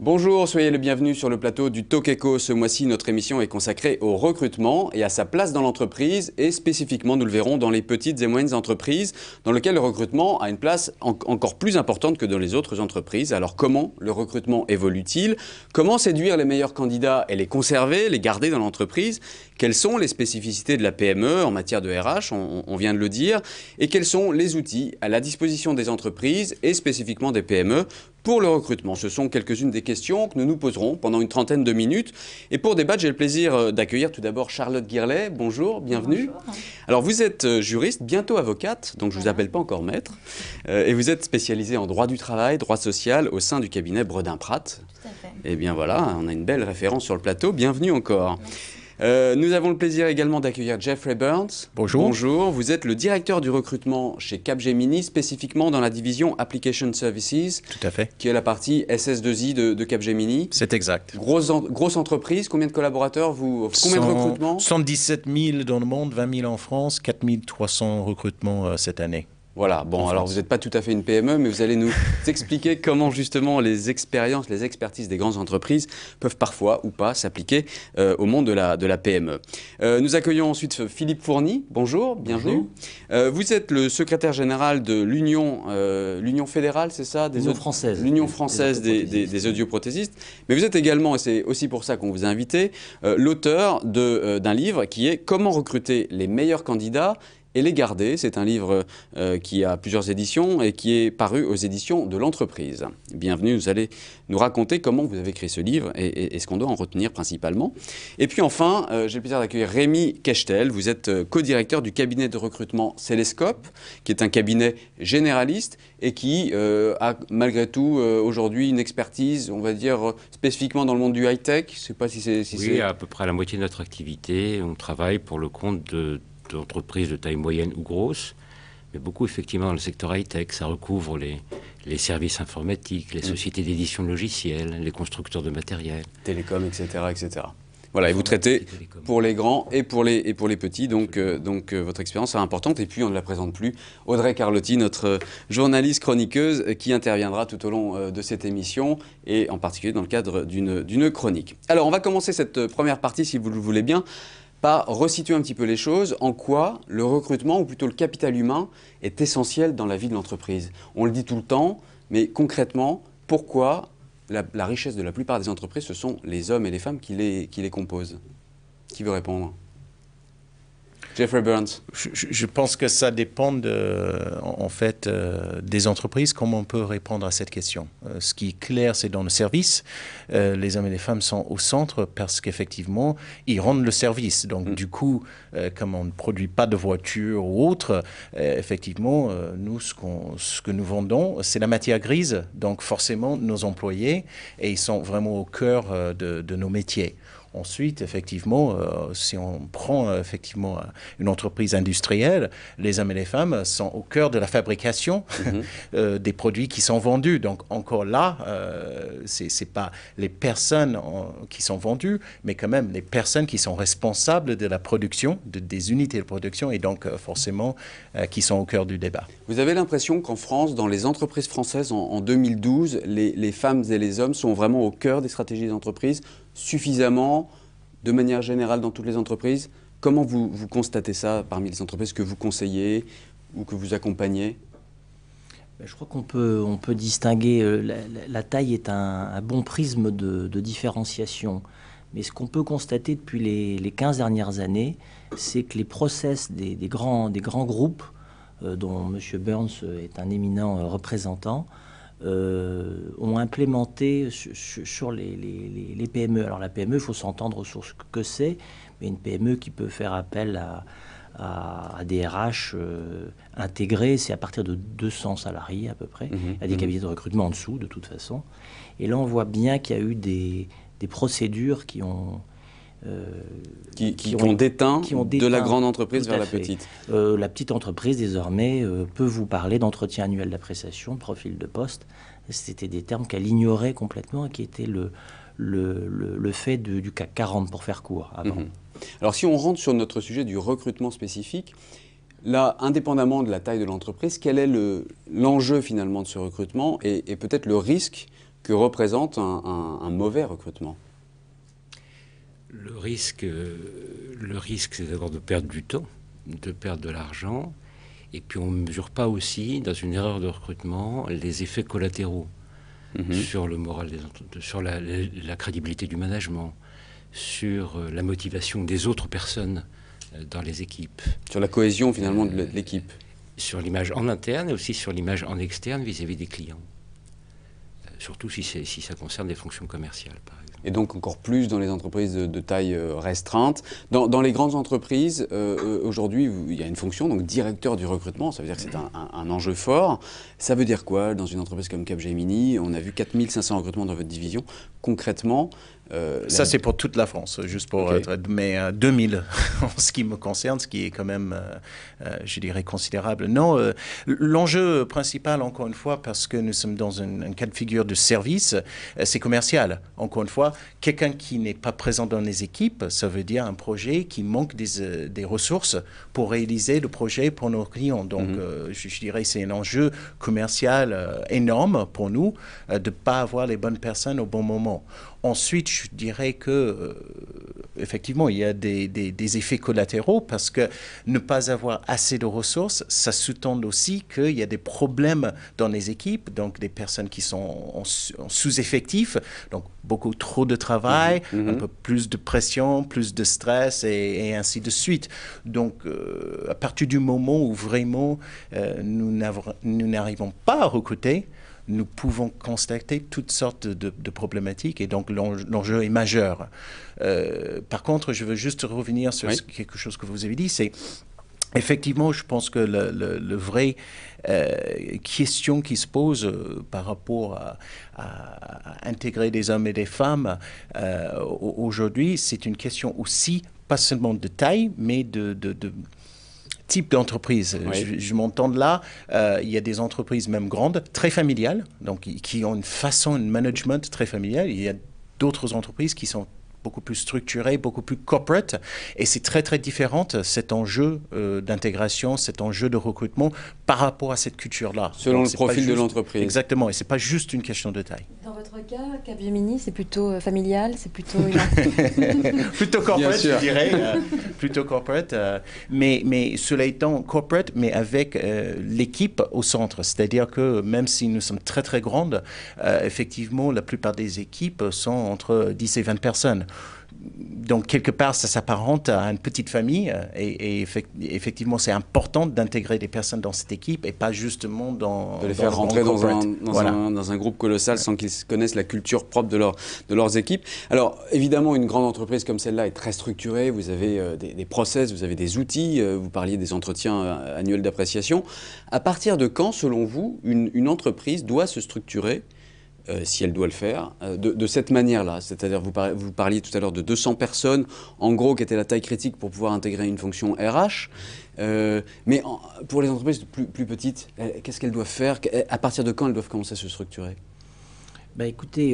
Bonjour, soyez le bienvenu sur le plateau du Talk Echo. Ce mois-ci, notre émission est consacrée au recrutement et à sa place dans l'entreprise et spécifiquement, nous le verrons, dans les petites et moyennes entreprises dans lesquelles le recrutement a une place encore plus importante que dans les autres entreprises. Alors comment le recrutement évolue-t-il? Comment séduire les meilleurs candidats et les conserver, les garder dans l'entreprise? Quelles sont les spécificités de la PME en matière de RH, on vient de le dire, et quels sont les outils à la disposition des entreprises et spécifiquement des PME pour le recrutement? Ce sont quelques-unes des questions que nous nous poserons pendant une trentaine de minutes. Et pour débattre, j'ai le plaisir d'accueillir tout d'abord Charlotte Guirlet. Bonjour, bienvenue. Bonjour. Alors vous êtes juriste, bientôt avocate, donc je ne vous appelle pas encore maître. Et vous êtes spécialisée en droit du travail, droit social au sein du cabinet Bredin-Pratt. Tout à fait. Eh bien voilà, on a une belle référence sur le plateau. Bienvenue encore. Merci. Nous avons le plaisir également d'accueillir Jeffrey Burns. Bonjour. Bonjour, vous êtes le directeur du recrutement chez Capgemini, spécifiquement dans la division Application Services, Tout à fait. qui est la partie SS2I de Capgemini. C'est exact. Grosse entreprise, combien de collaborateurs, combien de recrutements? 117 000 dans le monde, 20 000 en France, 4 300 recrutements cette année. Voilà, bon, alors vous n'êtes pas tout à fait une PME, mais vous allez nous expliquer comment justement les expériences, les expertises des grandes entreprises peuvent parfois ou pas s'appliquer au monde de la PME. Nous accueillons ensuite Philippe Fourny. Bonjour, bienvenue. Bonjour. Vous êtes le secrétaire général de l'Union fédérale, c'est ça? L'Union française. L'Union française des audioprothésistes. Mais vous êtes également, et c'est aussi pour ça qu'on vous a invité, l'auteur d'un livre qui est « Comment recruter les meilleurs candidats ?» et les garder. C'est un livre qui a plusieurs éditions et qui est paru aux éditions de l'entreprise. Bienvenue, vous allez nous raconter comment vous avez écrit ce livre et ce qu'on doit en retenir principalement. Et puis enfin, j'ai le plaisir d'accueillir Rémi Kechtel. Vous êtes co-directeur du cabinet de recrutement Célescope, qui est un cabinet généraliste et qui a malgré tout aujourd'hui une expertise, on va dire, spécifiquement dans le monde du high-tech. Je ne sais pas si c'est... Oui, à peu près la moitié de notre activité. On travaille pour le compte d'entreprises de taille moyenne ou grosse, mais beaucoup effectivement dans le secteur high-tech. Ça recouvre les services informatiques, les sociétés d'édition de logiciels, les constructeurs de matériel. Télécom, etc., etc. Voilà, et vous traitez pour les grands et pour les petits, donc votre expérience est importante. Et puis, on ne la présente plus, Audrey Carlotti, notre journaliste chroniqueuse, qui interviendra tout au long de cette émission, et en particulier dans le cadre d'une chronique. Alors, on va commencer cette première partie, si vous le voulez bien, par resituer un petit peu les choses, en quoi le recrutement, ou plutôt le capital humain, est essentiel dans la vie de l'entreprise. On le dit tout le temps, mais concrètement, pourquoi la richesse de la plupart des entreprises, ce sont les hommes et les femmes qui les composent? Qui veut répondre? Jeffrey Burns. Je pense que ça dépend en fait des entreprises, comment on peut répondre à cette question. Ce qui est clair, c'est dans le service, les hommes et les femmes sont au centre parce qu'effectivement, ils rendent le service. Donc du coup, comme on ne produit pas de voitures ou autre, effectivement, nous, ce que nous vendons, c'est la matière grise. Donc forcément, nos employés, et ils sont vraiment au cœur de nos métiers. Ensuite, effectivement, si on prend effectivement une entreprise industrielle, les hommes et les femmes sont au cœur de la fabrication des produits qui sont vendus. Donc encore là, c'est pas les personnes qui sont vendues, mais quand même les personnes qui sont responsables de la production, des unités de production, et donc forcément qui sont au cœur du débat. Vous avez l'impression qu'en France, dans les entreprises françaises en 2012, les femmes et les hommes sont vraiment au cœur des stratégies des entreprises, suffisamment, de manière générale dans toutes les entreprises? Comment vous constatez ça parmi les entreprises que vous conseillez ou que vous accompagnez? Je crois qu'on peut distinguer, la taille est un bon prisme de différenciation. Mais ce qu'on peut constater depuis les 15 dernières années, c'est que les process des grands groupes, dont M. Burns est un éminent représentant, ont implémenté sur les PME. Alors la PME, il faut s'entendre sur ce que c'est, mais une PME qui peut faire appel à des RH intégrés, c'est à partir de 200 salariés à peu près. Il y a des cabinets de recrutement en dessous, de toute façon. Et là, on voit bien qu'il y a eu des procédures qui ont déteint de la grande entreprise vers la petite. La petite entreprise, désormais, peut vous parler d'entretien annuel d'appréciation, de profil de poste. C'était des termes qu'elle ignorait complètement et qui étaient le fait du CAC 40, pour faire court, avant. Alors, si on rentre sur notre sujet du recrutement spécifique, là, indépendamment de la taille de l'entreprise, quel est l'enjeu finalement de ce recrutement et peut-être le risque que représente un mauvais recrutement? Le risque, c'est d'abord de perdre du temps, de perdre de l'argent. Et puis on ne mesure pas aussi, dans une erreur de recrutement, les effets collatéraux sur le moral sur la crédibilité du management, sur la motivation des autres personnes dans les équipes. Sur la cohésion finalement de l'équipe. Sur l'image en interne et aussi sur l'image en externe vis-à-vis des clients. Surtout si ça concerne des fonctions commerciales, par exemple. Et donc encore plus dans les entreprises de taille restreinte. Dans les grandes entreprises, aujourd'hui, il y a une fonction, donc directeur du recrutement, ça veut dire que c'est un enjeu fort. Ça veut dire quoi dans une entreprise comme Capgemini? On a vu 4500 recrutements dans votre division. Concrètement, ça, c'est pour toute la France, juste pour mais 2000 en ce qui me concerne, ce qui est quand même, je dirais, considérable. Non, l'enjeu principal, encore une fois, parce que nous sommes dans un cas de figure de service, c'est commercial. Encore une fois, quelqu'un qui n'est pas présent dans les équipes, ça veut dire un projet qui manque des ressources pour réaliser le projet pour nos clients. Donc, je dirais c'est un enjeu commercial énorme pour nous de ne pas avoir les bonnes personnes au bon moment. Ensuite, je dirais que effectivement, il y a des effets collatéraux parce que ne pas avoir assez de ressources, ça sous-tend aussi qu'il y a des problèmes dans les équipes, donc des personnes qui sont en sous-effectif, donc beaucoup trop de travail, un peu plus de pression, plus de stress et ainsi de suite. Donc, à partir du moment où vraiment nous n'arrivons pas à recruter, nous pouvons constater toutes sortes de problématiques et donc l'enjeu est majeur. Par contre, je veux juste revenir sur quelque chose que vous avez dit, c'est effectivement, je pense que le vrai question qui se pose par rapport à intégrer des hommes et des femmes aujourd'hui, c'est une question aussi, pas seulement de taille, mais de type d'entreprise. Oui. Je m'entends de là, il y a des entreprises même grandes, très familiales, donc qui ont une façon de management très familiale. Il y a d'autres entreprises qui sont beaucoup plus structurées, beaucoup plus corporate, et c'est très très différent cet enjeu d'intégration, cet enjeu de recrutement par rapport à cette culture-là. Selon le profil de l'entreprise. Exactement, et c'est pas juste une question de taille. Dans votre cas, Capgemini, c'est plutôt familial, c'est plutôt... plutôt corporate, je dirais, plutôt corporate, mais cela étant corporate, mais avec l'équipe au centre, c'est-à-dire que même si nous sommes très très grandes, effectivement, la plupart des équipes sont entre 10 et 20 personnes. Donc, quelque part, ça s'apparente à une petite famille et effectivement, c'est important d'intégrer des personnes dans cette équipe et pas justement de les faire rentrer dans un groupe colossal sans qu'ils connaissent la culture propre de leurs équipes. Alors, évidemment, une grande entreprise comme celle-là est très structurée. Vous avez des process, vous avez des outils. Vous parliez des entretiens annuels d'appréciation. À partir de quand, selon vous, une entreprise doit se structurer si elle doit le faire, de cette manière-là? C'est-à-dire, vous parliez tout à l'heure de 200 personnes, en gros, qui était la taille critique pour pouvoir intégrer une fonction RH. Mais pour les entreprises plus petites, qu'est-ce qu'elles doivent faire? À partir de quand elles doivent commencer à se structurer? Écoutez,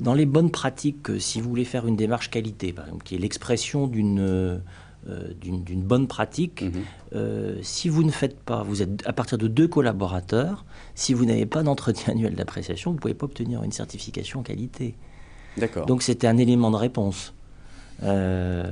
dans les bonnes pratiques, si vous voulez faire une démarche qualité, par exemple, qui est l'expression d'une bonne pratique, si vous ne faites pas, vous êtes à partir de 2 collaborateurs, si vous n'avez pas d'entretien annuel d'appréciation, vous ne pouvez pas obtenir une certification qualité. D'accord. Donc c'était un élément de réponse.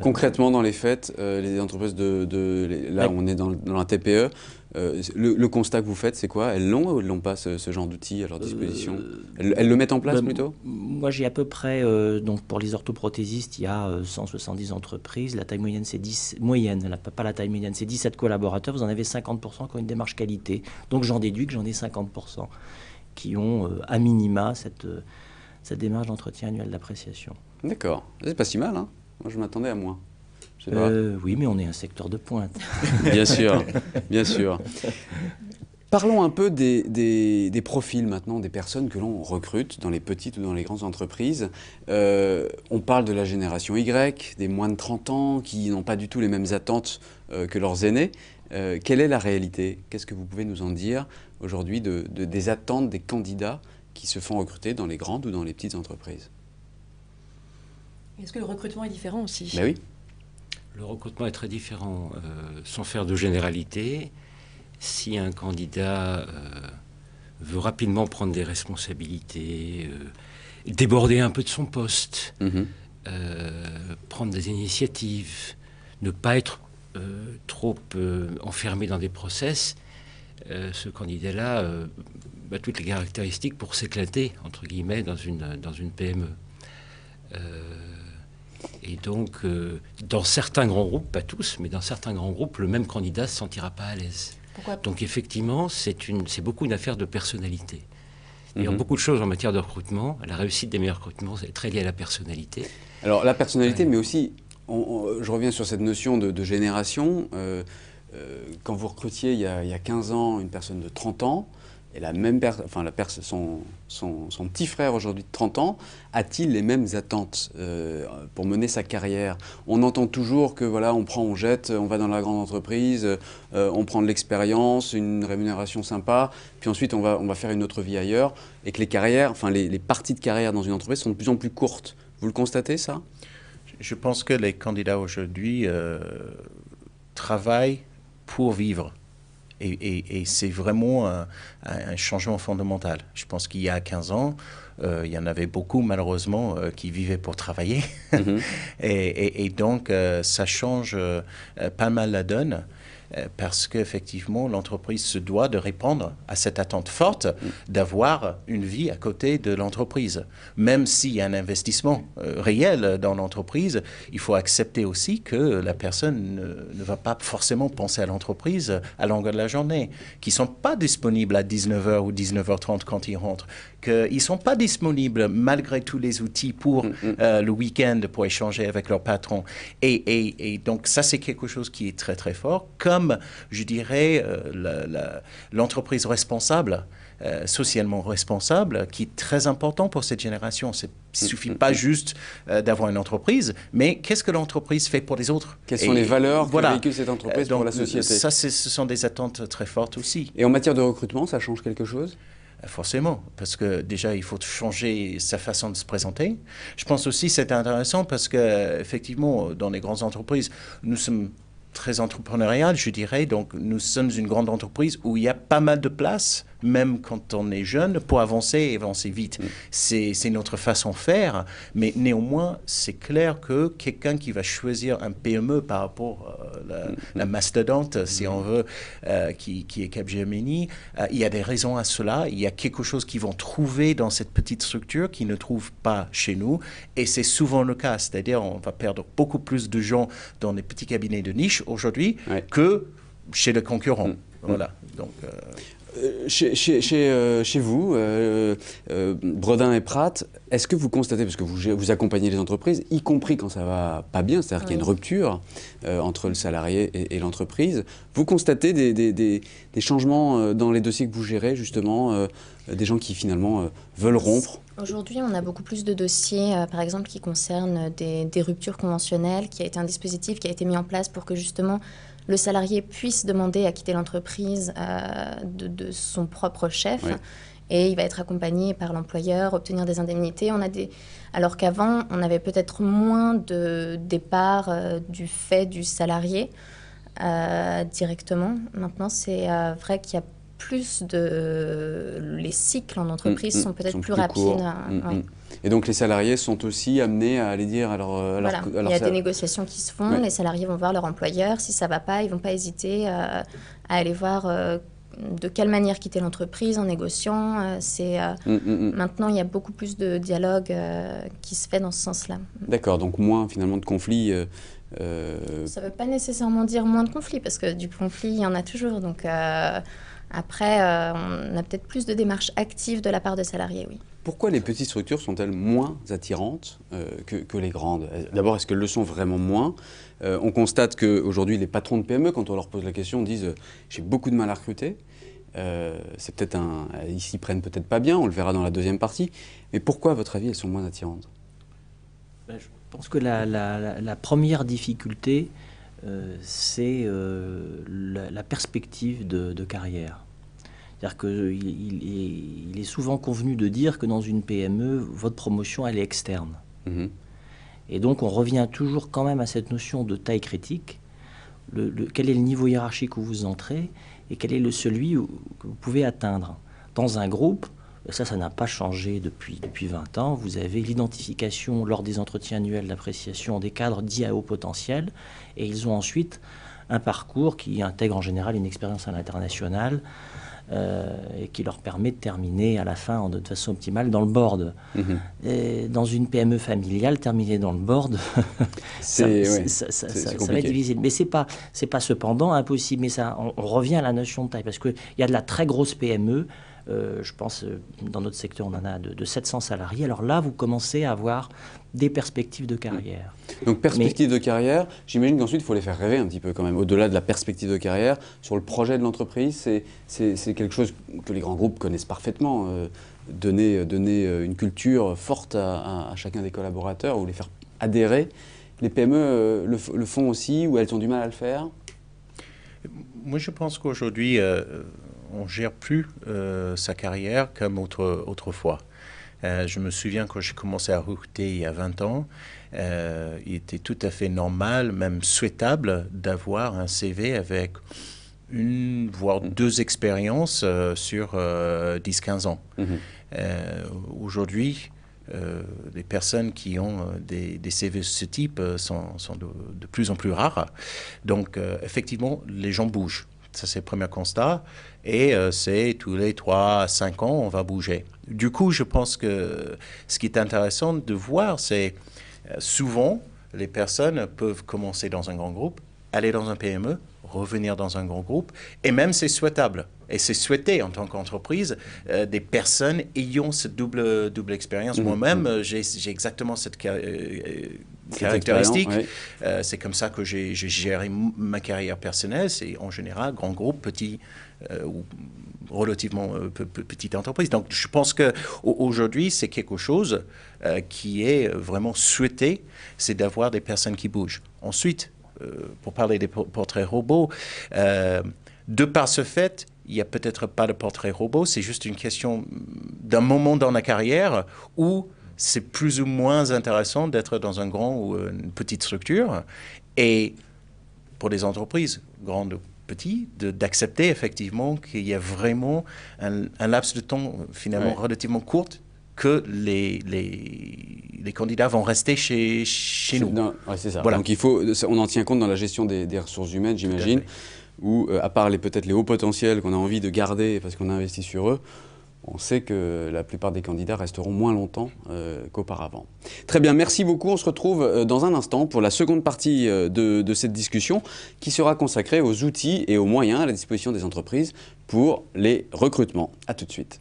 Concrètement, dans les faits, les entreprises là, on est dans la TPE, le constat que vous faites, c'est quoi? Elles l'ont ou elles n'ont pas ce genre d'outils à leur disposition? Elles le mettent en place plutôt? Moi, j'ai à peu près, donc pour les orthoprothésistes, il y a 170 entreprises. La taille moyenne, c'est 10, pas la taille moyenne, c'est 17 collaborateurs. Vous en avez 50% qui ont une démarche qualité. Donc j'en déduis que j'en ai 50% qui ont à minima cette démarche d'entretien annuel d'appréciation. D'accord, c'est pas si mal, hein? Moi, je m'attendais à moins. Oui, mais on est un secteur de pointe. Bien sûr, bien sûr. Parlons un peu des profils maintenant, des personnes que l'on recrute dans les petites ou dans les grandes entreprises. On parle de la génération Y, des moins de 30 ans, qui n'ont pas du tout les mêmes attentes que leurs aînés. Quelle est la réalité? Qu'est-ce que vous pouvez nous en dire aujourd'hui des attentes des candidats qui se font recruter dans les grandes ou dans les petites entreprises? Est-ce que le recrutement est différent aussi? Ben oui. Le recrutement est très différent. Sans faire de généralité, si un candidat veut rapidement prendre des responsabilités, déborder un peu de son poste, prendre des initiatives, ne pas être trop enfermé dans des process, ce candidat-là a toutes les caractéristiques pour s'éclater, entre guillemets, dans une PME. Et donc, dans certains grands groupes, pas tous, mais dans certains grands groupes, le même candidat ne se sentira pas à l'aise. Pourquoi? Donc effectivement, c'est beaucoup une affaire de personnalité. Il y a beaucoup de choses en matière de recrutement. La réussite des meilleurs recrutements, c'est très lié à la personnalité. Alors la personnalité, mais aussi, je reviens sur cette notion de génération. Quand vous recrutiez il y a 15 ans une personne de 30 ans, et son petit frère aujourd'hui de 30 ans, a-t-il les mêmes attentes pour mener sa carrière? On entend toujours que voilà, on jette, on va dans la grande entreprise, on prend de l'expérience, une rémunération sympa, puis ensuite on va faire une autre vie ailleurs, et que les carrières, les parties de carrière dans une entreprise sont de plus en plus courtes. Vous le constatez, ça? Je pense que les candidats aujourd'hui travaillent pour vivre. Et c'est vraiment un changement fondamental. Je pense qu'il y a 15 ans, il y en avait beaucoup, malheureusement, qui vivaient pour travailler. Et donc, ça change pas mal la donne. Parce qu'effectivement, l'entreprise se doit de répondre à cette attente forte d'avoir une vie à côté de l'entreprise. Même s'il y a un investissement réel dans l'entreprise, il faut accepter aussi que la personne ne va pas forcément penser à l'entreprise à longueur de la journée, qu'ils ne sont pas disponibles à 19h ou 19h30 quand ils rentrent, qu'ils ne sont pas disponibles malgré tous les outils pour le week-end pour échanger avec leur patron. Et donc ça, c'est quelque chose qui est très très fort, comme je dirais l'entreprise responsable, socialement responsable, qui est très important pour cette génération. Il ne suffit pas juste d'avoir une entreprise, mais qu'est-ce que l'entreprise fait pour les autres? Quelles sont les valeurs que véhicule cette entreprise pour la société? Ça, ce sont des attentes très fortes aussi. Et en matière de recrutement, ça change quelque chose? Forcément, parce que déjà, il faut changer sa façon de se présenter. Je pense aussi que c'est intéressant parce qu'effectivement, dans les grandes entreprises, nous sommes très entrepreneurial, je dirais. Donc, nous sommes une grande entreprise où il y a pas mal de place, même quand on est jeune, pour avancer et avancer vite. C'est notre façon de faire, mais néanmoins, c'est clair que quelqu'un qui va choisir un PME par rapport à la mastodonte, si on veut, qui est Capgemini, il y a des raisons à cela. Il y a quelque chose qu'ils vont trouver dans cette petite structure qu'ils ne trouvent pas chez nous, et c'est souvent le cas. C'est-à-dire, on va perdre beaucoup plus de gens dans les petits cabinets de niche aujourd'hui que chez les concurrents. Voilà. Donc, Chez vous, Bredin et Pratt, est-ce que vous constatez, parce que vous accompagnez les entreprises, y compris quand ça va pas bien, c'est-à-dire qu'il y a une rupture entre le salarié et l'entreprise, vous constatez des changements dans les dossiers que vous gérez, justement, des gens qui finalement veulent rompre? Aujourd'hui, on a beaucoup plus de dossiers, par exemple, qui concernent des ruptures conventionnelles, qui a été un dispositif qui a été mis en place pour que justement le salarié puisse demander à quitter l'entreprise de son propre chef. Et il va être accompagné par l'employeur, obtenir des indemnités. Alors qu'avant, on avait peut-être moins de départ du fait du salarié directement. Maintenant, c'est vrai qu'il y a les cycles en entreprise sont peut-être plus rapides. Et donc les salariés sont aussi amenés à aller dire il y a des négociations qui se font, les salariés vont voir leur employeur, si ça ne va pas, ils ne vont pas hésiter à aller voir de quelle manière quitter l'entreprise en négociant. Maintenant, il y a beaucoup plus de dialogue qui se fait dans ce sens-là. D'accord, donc moins finalement de conflits. Ça ne veut pas nécessairement dire moins de conflits, parce que du conflit, il y en a toujours. Donc après, on a peut-être plus de démarches actives de la part des salariés, oui. Pourquoi les petites structures sont-elles moins attirantes que les grandes? D'abord, est-ce qu'elles le sont vraiment moins? On constate qu'aujourd'hui, les patrons de PME, quand on leur pose la question, disent « j'ai beaucoup de mal à recruter ». C'est peut-être ils s'y prennent peut-être pas bien, on le verra dans la deuxième partie. Mais pourquoi, à votre avis, elles sont moins attirantes? Je pense que la première difficulté, c'est la perspective de carrière. C'est-à-dire qu'il est souvent convenu de dire que dans une PME, votre promotion, elle est externe. Et donc, on revient toujours quand même à cette notion de taille critique. Quel est le niveau hiérarchique où vous entrez et quel est celui que vous pouvez atteindre. Dans un groupe, ça n'a pas changé depuis 20 ans. Vous avez l'identification lors des entretiens annuels d'appréciation des cadres dits à haut potentiel, et ils ont ensuite un parcours qui intègre en général une expérience à l'international et qui leur permet de terminer à la fin de façon optimale dans le board. Et dans une PME familiale, terminer dans le board, ça va être difficile. Mais c'est pas cependant impossible. Mais ça, on revient à la notion de taille, parce qu'il y a de la très grosse PME. Je pense, dans notre secteur, on en a de 700 salariés. Alors là, vous commencez à avoir des perspectives de carrière. Donc, perspectives de carrière, j'imagine qu'ensuite, il faut les faire rêver un petit peu quand même. Au-delà de la perspective de carrière, sur le projet de l'entreprise, c'est quelque chose que les grands groupes connaissent parfaitement. Donner une culture forte à chacun des collaborateurs ou les faire adhérer. Les PME le font aussi, ou elles ont du mal à le faire? Moi, je pense qu'aujourd'hui, on ne gère plus sa carrière comme autrefois. Je me souviens quand j'ai commencé à recruter il y a 20 ans, il était tout à fait normal, même souhaitable, d'avoir un CV avec une, voire deux expériences sur 10-15 ans. Aujourd'hui, les personnes qui ont des CV de ce type sont de plus en plus rares. Donc, effectivement, les gens bougent. Ça, c'est le premier constat. Et c'est tous les 3 à 5 ans, on va bouger. Du coup, je pense que ce qui est intéressant de voir, c'est souvent, les personnes peuvent commencer dans un grand groupe, aller dans un PME, revenir dans un grand groupe, et même c'est souhaitable. Et c'est souhaité en tant qu'entreprise, des personnes ayant cette double expérience. Moi-même, j'ai exactement cette caractéristique. C'est comme ça que j'ai géré ma carrière personnelle. C'est en général grand groupe, petit ou relativement petite entreprise. Donc je pense qu'aujourd'hui, c'est quelque chose qui est vraiment souhaité, c'est d'avoir des personnes qui bougent. Ensuite, pour parler des portraits robots, de par ce fait, il n'y a peut-être pas de portrait robot, c'est juste une question d'un moment dans la carrière où c'est plus ou moins intéressant d'être dans un grand ou une petite structure. Et pour les entreprises, grandes ou petites, d'accepter effectivement qu'il y a vraiment un laps de temps finalement relativement court que les candidats vont rester chez nous. C'est ça. Voilà. Donc on en tient compte dans la gestion des ressources humaines, j'imagine, où à part peut-être les hauts potentiels qu'on a envie de garder parce qu'on a investi sur eux, on sait que la plupart des candidats resteront moins longtemps qu'auparavant. Très bien, merci beaucoup. On se retrouve dans un instant pour la seconde partie de cette discussion qui sera consacrée aux outils et aux moyens à la disposition des entreprises pour les recrutements. À tout de suite.